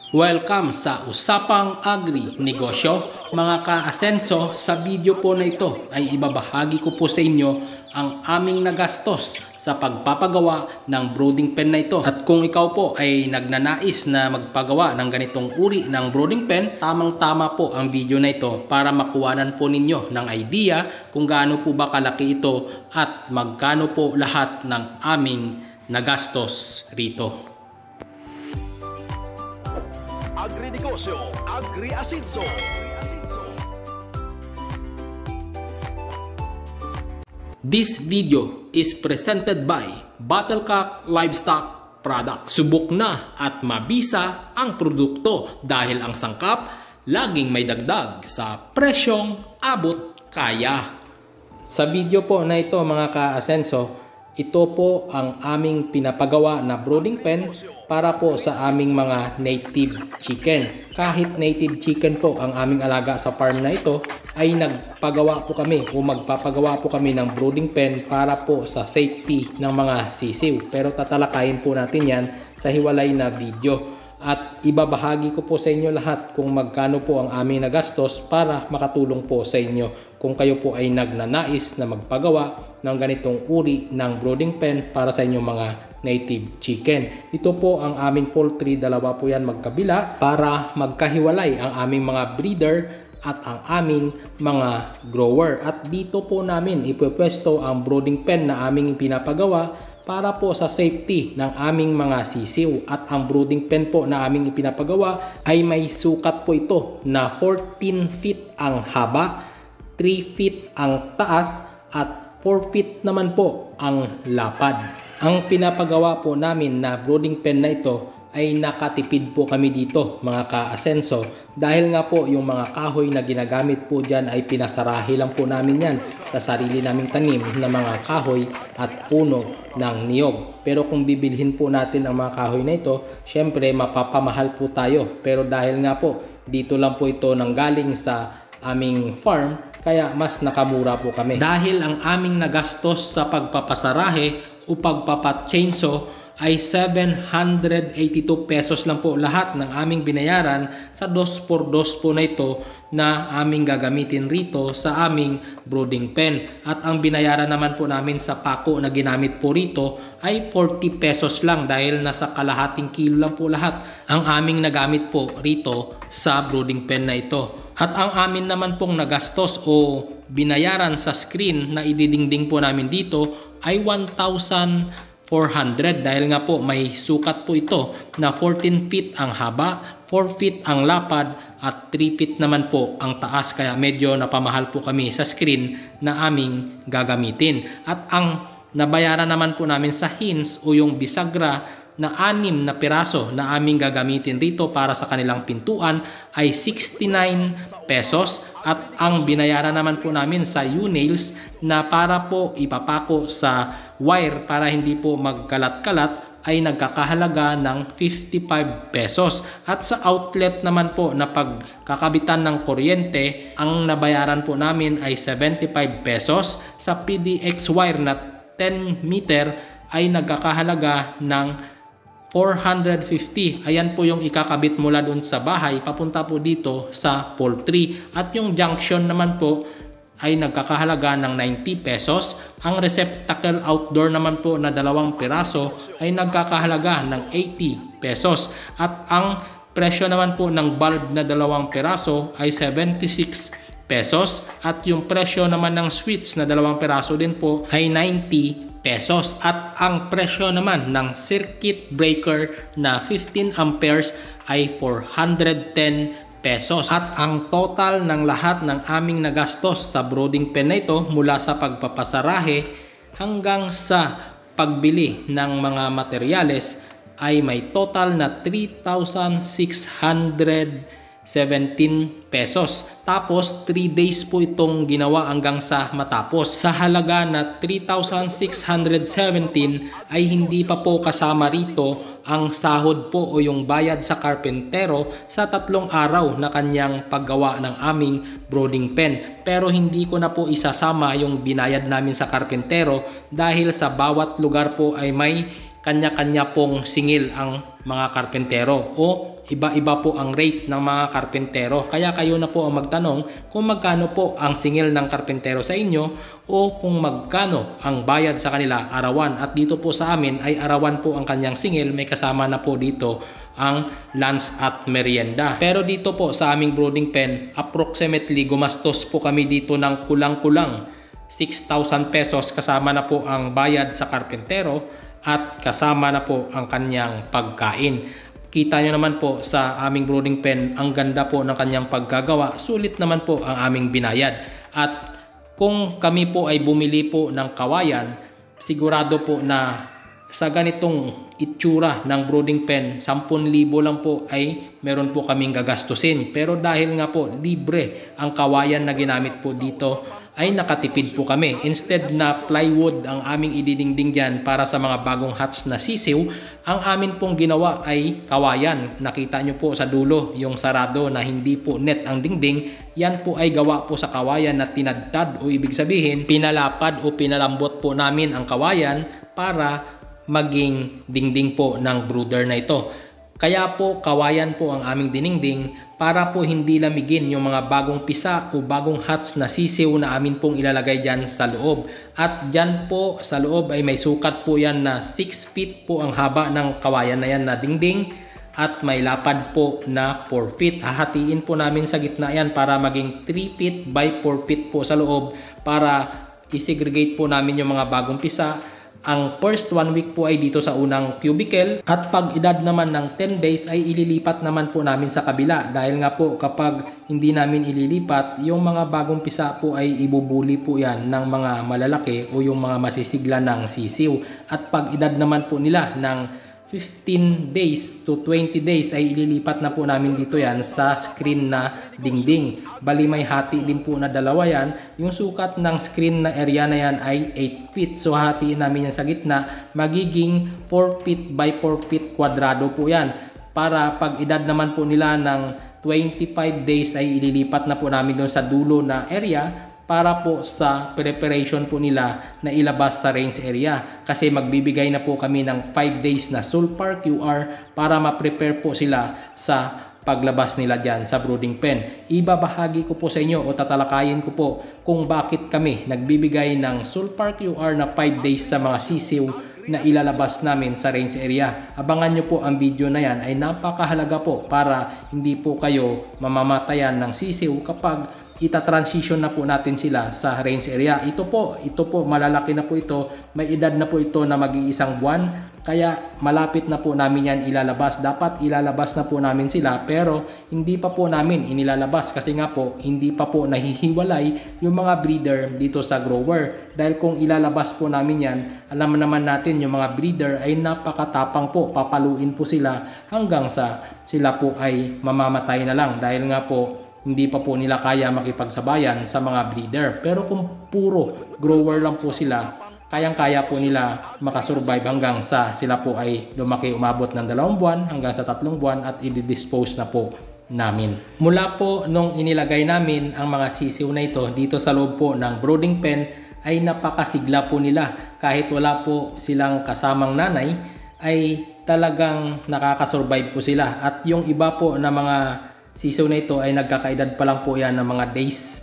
Welcome sa Usapang Agri-Negosyo. Mga ka-asenso, sa video po na ito ay ibabahagi ko po sa inyo ang aming nagastos sa pagpapagawa ng brooding pen na ito. At kung ikaw po ay nagnanais na magpagawa ng ganitong uri ng brooding pen, tamang-tama po ang video na ito para makuwanan po ninyo ng idea kung gaano po ba kalaki ito at magkano po lahat ng aming nagastos rito. Agri-negosyo, Agri-asenso. This video is presented by Battlecock Livestock Products. Subok na at mabisa ang produkto dahil ang sangkap laging may dagdag sa presyong abot kaya. Sa video po na ito mga ka-asenso, ito po ang aming pinapagawa na brooding pen para po sa aming mga native chicken. Kahit native chicken po ang aming alaga sa farm na ito, ay nagpagawa po kami o magpapagawa po kami ng brooding pen para po sa safety ng mga sisiw. Pero tatalakayin po natin yan sa hiwalay na video. At ibabahagi ko po sa inyo lahat kung magkano po ang aming nagastos para makatulong po sa inyo kung kayo po ay nagnanais na magpagawa ng ganitong uri ng brooding pen para sa inyong mga native chicken. Ito po ang aming poultry, dalawa po yan magkabila para magkahiwalay ang aming mga breeder at ang aming mga grower. At dito po namin ipupwesto ang brooding pen na aming pinapagawa para po sa safety ng aming mga sisiw. At ang brooding pen po na aming ipinapagawa ay may sukat po ito na 14 feet ang haba, 3 feet ang taas at 4 feet naman po ang lapad. Ang pinapagawa po namin na brooding pen na ito ay nakatipid po kami dito mga ka-asenso dahil nga po yung mga kahoy na ginagamit po dyan ay pinasarahi lang po namin yan sa sarili naming tanim na mga kahoy at puno ng niyog. Pero kung bibilhin po natin ang mga kahoy na ito, syempre mapapamahal po tayo. Pero dahil nga po dito lang po ito nanggaling sa aming farm, kaya mas nakamura po kami. Dahil ang aming nagastos sa pagpapasarahe o pagpapachainsaw ay 782 pesos lang po lahat ng aming binayaran sa 2x2 po na ito na aming gagamitin rito sa aming brooding pen. At ang binayaran naman po namin sa pako na ginamit po rito ay 40 pesos lang dahil nasa kalahating kilo lang po lahat ang aming nagamit po rito sa brooding pen na ito. At ang amin naman pong nagastos o binayaran sa screen na ididingding po namin dito ay 1,400 dahil nga po may sukat po ito na 14 feet ang haba, 4 feet ang lapad at 3 feet naman po ang taas, kaya medyo napamahal po kami sa screen na aming gagamitin. At ang nabayaran naman po namin sa hens o yung bisagra na 6 na piraso na aming gagamitin rito para sa kanilang pintuan ay 69 pesos. At ang binayaran naman po namin sa U-nails na para po ipapako sa wire para hindi po magkalat-kalat ay nagkakahalaga ng 55 pesos. At sa outlet naman po na pagkakabitan ng kuryente, ang nabayaran po namin ay 75 pesos. Sa PDX wire na 10 meter ay nagkakahalaga ng 450. Ayan po yung ikakabit mula doon sa bahay papunta po dito sa poultry. At yung junction naman po ay nagkakahalaga ng 90 pesos. Ang receptacle outdoor naman po na 2 piraso ay nagkakahalaga ng 80 pesos. At ang presyo naman po ng bulb na 2 piraso ay 76 pesos. At yung presyo naman ng switch na 2 piraso din po ay 90 pesos. At ang presyo naman ng circuit breaker na 15 amperes ay 410 pesos. At ang total ng lahat ng aming nagastos sa brooding pen na ito mula sa pagpapasarahe hanggang sa pagbili ng mga materyales ay may total na 3,617 pesos. Tapos 3 days po itong ginawa hanggang sa matapos. Sa halaga na 3,617 ay hindi pa po kasama rito ang sahod po o yung bayad sa karpentero sa 3 araw na kanyang paggawa ng aming brooding pen. Pero hindi ko na po isasama yung binayad namin sa karpentero dahil sa bawat lugar po ay may kanya-kanya pong singil ang mga karpentero o iba-iba po ang rate ng mga karpentero. Kaya kayo na po ang magtanong kung magkano po ang singil ng karpentero sa inyo o kung magkano ang bayad sa kanila arawan. At dito po sa amin ay arawan po ang kanyang singil, may kasama na po dito ang lunch at merienda. Pero dito po sa aming brooding pen, approximately gumastos po kami dito ng kulang-kulang 6,000 pesos kasama na po ang bayad sa karpentero at kasama na po ang kanyang pagkain. Kita nyo naman po sa aming brooding pen, ang ganda po ng kanyang paggagawa. Sulit naman po ang aming binayad. At kung kami po ay bumili po ng kawayan, sigurado po na sa ganitong itsura ng brooding pen, 10,000 lang po ay meron po kaming gagastusin. Pero dahil nga po libre ang kawayan na ginamit po dito, ay nakatipid po kami. Instead na plywood ang aming ididingding dyan para sa mga bagong huts na sisiw, ang amin pong ginawa ay kawayan. Nakita nyo po sa dulo yung sarado na hindi po net ang dingding. Yan po ay gawa po sa kawayan na tinadtad o ibig sabihin pinalapad o pinalambot po namin ang kawayan para maging dingding po ng brooder na ito. Kaya po kawayan po ang aming diningding para po hindi lamigin yung mga bagong pisa o bagong huts na sisiw na amin pong ilalagay dyan sa loob. At dyan po sa loob ay may sukat po yan na 6 feet po ang haba ng kawayan na yan na dingding at may lapad po na 4 feet. Hahatiin po namin sa gitna yan para maging 3 feet by 4 feet po sa loob para isegregate po namin yung mga bagong pisa. Ang first 1 week po ay dito sa unang cubicle at pag edad naman ng 10 days ay ililipat naman po namin sa kabila dahil nga po kapag hindi namin ililipat, yung mga bagong pisa po ay ibubuli po yan ng mga malalaki o yung mga masisigla ng sisiw. At pag edad naman po nila ng 15 days to 20 days ay ililipat na po namin dito yan sa screen na dingding. Bali may hati din po na dalawa yan. Yung sukat ng screen na area na yan ay 8 feet. So hatiin namin yan sa gitna. Magiging 4 feet by 4 feet kwadrado po yan. Para pag edad naman po nila ng 25 days ay ililipat na po namin doon sa dulo na area para po sa preparation po nila na ilabas sa range area. Kasi magbibigay na po kami ng 5 days na sulfur QR para ma-prepare po sila sa paglabas nila dyan sa brooding pen. Ibabahagi ko po sa inyo o tatalakayin ko po kung bakit kami nagbibigay ng sulfur QR na 5 days sa mga sisiw na ilalabas namin sa range area. Abangan nyo po ang video na yan, ay napakahalaga po para hindi po kayo mamamatayan ng sisiw kapag ita-transition na po natin sila sa range area. Ito po malalaki na po ito, may edad na po ito na mag-iisang buwan, kaya malapit na po namin yan ilalabas. Dapat ilalabas na po namin sila pero hindi pa po namin inilalabas kasi nga po hindi pa po nahihiwalay yung mga breeder dito sa grower. Dahil kung ilalabas po namin yan, alam naman natin yung mga breeder ay napakatapang po, papaluin po sila hanggang sa sila po ay mamamatay na lang dahil nga po hindi pa po nila kaya makipagsabayan sa mga breeder. Pero kung puro grower lang po sila, kayang-kaya po nila makasurvive hanggang sa sila po ay lumaki, umabot ng 2 buwan hanggang sa 3 buwan at i-dispose na po namin. Mula po nung inilagay namin ang mga sisiw na ito dito sa loob po ng brooding pen ay napakasigla po nila. Kahit wala po silang kasamang nanay ay talagang nakakasurvive po sila. At yung iba po na mga sisiw na ito ay nagkakaedad pa lang po yan ng mga days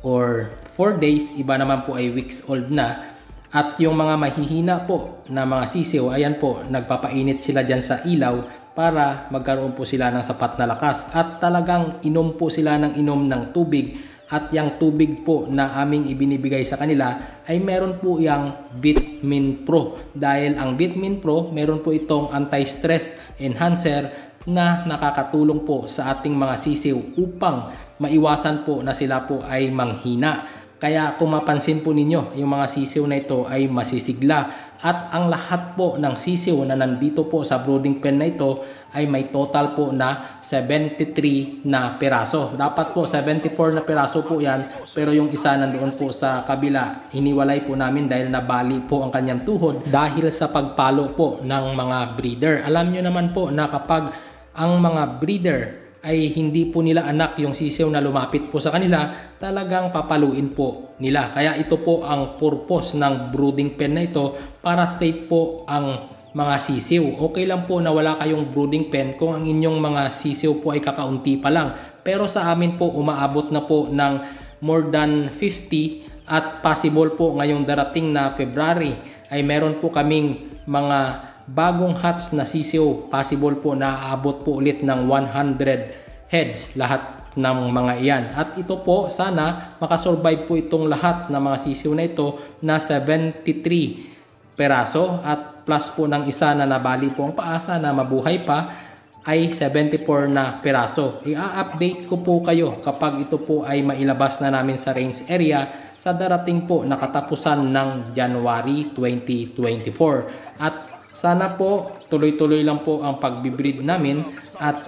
or 4 days, iba naman po ay weeks old na. At yung mga mahihina po na mga sisiw, ayan po, nagpapainit sila dyan sa ilaw para magkaroon po sila ng sapat na lakas. At talagang inom po sila ng inom ng tubig. At yung tubig po na aming ibinibigay sa kanila ay meron po yung Vitamin Pro. Dahil ang Vitamin Pro, meron po itong anti-stress enhancer na nakakatulong po sa ating mga sisiw upang maiwasan po na sila po ay manghina. Kaya kung mapansin po ninyo, yung mga sisiw na ito ay masisigla. At ang lahat po ng sisiw na nandito po sa brooding pen na ito ay may total po na 73 na piraso. Dapat po 74 na piraso po yan, pero yung isa nandoon po sa kabila, hiniwalay po namin dahil nabali po ang kanyang tuhod dahil sa pagpalo po ng mga breeder. Alam nyo naman po na kapag ang mga breeder ay hindi po nila anak yung sisiw na lumapit po sa kanila, talagang papaluin po nila. Kaya ito po ang purpose ng brooding pen na ito, para safe po ang mga sisiw. Okay lang po na wala kayong brooding pen kung ang inyong mga sisiw po ay kakaunti pa lang. Pero sa amin po umaabot na po ng more than 50 at possible po ngayong darating na February ay meron po kaming mga bagong hatch na sisiw. Possible po na aabot po ulit ng 100 heads lahat ng mga iyan. At ito po sana makasurvive po itong lahat ng mga sisiw na ito na 73 peraso at plus po ng isa na nabali po ang paasa na mabuhay pa ay 74 na peraso. I-update ko po kayo kapag ito po ay mailabas na namin sa range area sa darating po na katapusan ng January 2024. At sana po tuloy-tuloy lang po ang pagbibreed namin at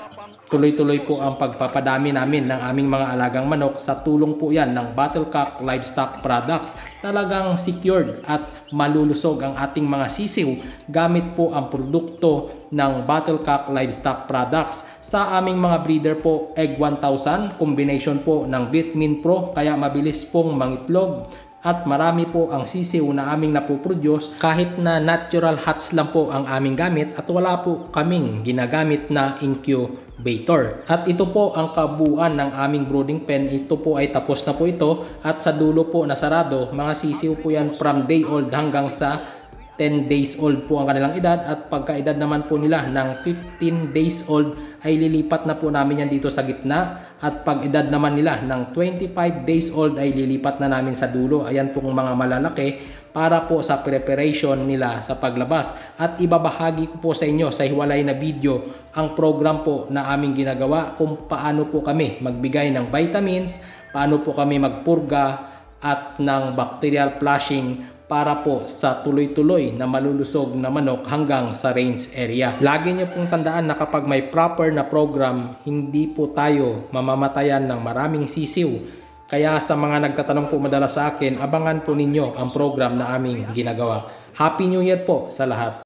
tuloy-tuloy po ang pagpapadami namin ng aming mga alagang manok sa tulong po yan ng Battlecock Livestock Products. Talagang secured at malulusog ang ating mga sisiw gamit po ang produkto ng Battlecock Livestock Products. Sa aming mga breeder po, Egg 1000, combination po ng Vitamin Pro kaya mabilis pong mangitlog. At marami po ang sisiw na aming napoproduce kahit na natural hatch lang po ang aming gamit at wala po kaming ginagamit na incubator. At ito po ang kabuuan ng aming brooding pen. Ito po ay tapos na po ito at sa dulo po nasarado. Mga sisiw po yan from day old hanggang sa 10 days old po ang kanilang edad at pagkaedad naman po nila ng 15 days old ay lilipat na po namin yan dito sa gitna at pag edad naman nila ng 25 days old ay lilipat na namin sa dulo. Ayan pong mga malalaki para po sa preparation nila sa paglabas at ibabahagi ko po sa inyo sa hiwalay na video ang program po na aming ginagawa kung paano po kami magbigay ng vitamins, paano po kami magpurga at ng bacterial flushing para po sa tuloy-tuloy na malulusog na manok hanggang sa range area. Lagi niyo pong tandaan na kapag may proper na program, hindi po tayo mamamatayan ng maraming sisiw. Kaya sa mga nagtatanong po madalas sa akin, abangan po ninyo ang program na aming ginagawa. Happy New Year po sa lahat!